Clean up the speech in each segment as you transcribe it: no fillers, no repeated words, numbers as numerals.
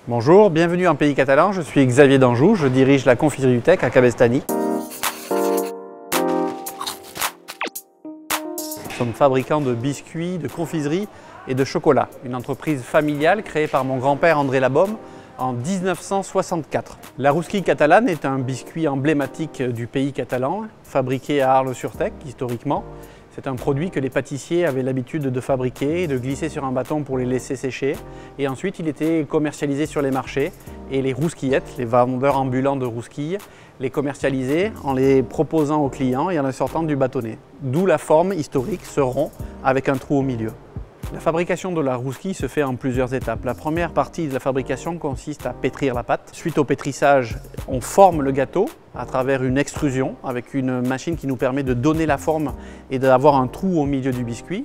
Bonjour, bienvenue en pays catalan, je suis Xavier Danjou, je dirige la confiserie du Tec à Cabestany. Nous sommes fabricants de biscuits, de confiserie et de chocolat. Une entreprise familiale créée par mon grand-père André Labaume en 1964. La rosquille catalane est un biscuit emblématique du pays catalan, fabriqué à Arles-sur-Tec historiquement. C'est un produit que les pâtissiers avaient l'habitude de fabriquer, de glisser sur un bâton pour les laisser sécher. Et ensuite, il était commercialisé sur les marchés. Et les rousquillettes, les vendeurs ambulants de rousquilles, les commercialisaient en les proposant aux clients et en les sortant du bâtonnet. D'où la forme historique, ce rond avec un trou au milieu. La fabrication de la rousquille se fait en plusieurs étapes. La première partie de la fabrication consiste à pétrir la pâte. Suite au pétrissage, on forme le gâteau à travers une extrusion avec une machine qui nous permet de donner la forme et d'avoir un trou au milieu du biscuit.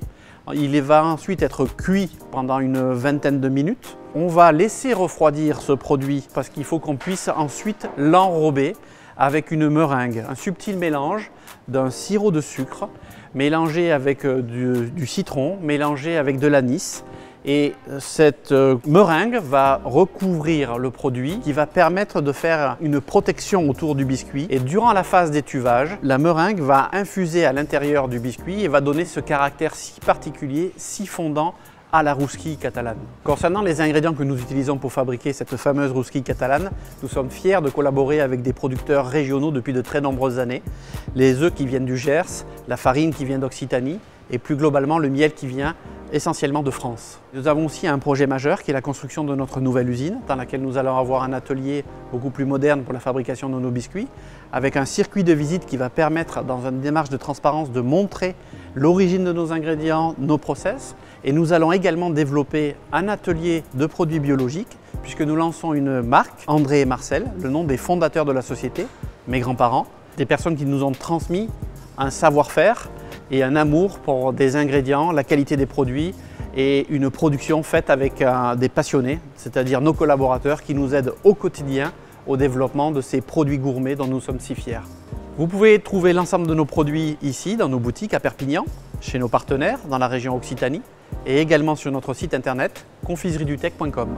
Il va ensuite être cuit pendant une vingtaine de minutes. On va laisser refroidir ce produit parce qu'il faut qu'on puisse ensuite l'enrober avec une meringue, un subtil mélange d'un sirop de sucre mélangé avec du citron, mélangé avec de l'anis. Et cette meringue va recouvrir le produit qui va permettre de faire une protection autour du biscuit. Et durant la phase d'étuvage, la meringue va infuser à l'intérieur du biscuit et va donner ce caractère si particulier, si fondant à la rousquille catalane. Concernant les ingrédients que nous utilisons pour fabriquer cette fameuse rousquille catalane, nous sommes fiers de collaborer avec des producteurs régionaux depuis de très nombreuses années. Les œufs qui viennent du Gers, la farine qui vient d'Occitanie et plus globalement le miel qui vient essentiellement de France. Nous avons aussi un projet majeur qui est la construction de notre nouvelle usine dans laquelle nous allons avoir un atelier beaucoup plus moderne pour la fabrication de nos biscuits avec un circuit de visite qui va permettre dans une démarche de transparence de montrer l'origine de nos ingrédients, nos process et nous allons également développer un atelier de produits biologiques puisque nous lançons une marque, André et Marcel, le nom des fondateurs de la société, mes grands-parents, des personnes qui nous ont transmis un savoir-faire et un amour pour des ingrédients, la qualité des produits et une production faite avec des passionnés, c'est-à-dire nos collaborateurs qui nous aident au quotidien au développement de ces produits gourmets dont nous sommes si fiers. Vous pouvez trouver l'ensemble de nos produits ici, dans nos boutiques à Perpignan, chez nos partenaires dans la région Occitanie et également sur notre site internet confiseriedutec.com.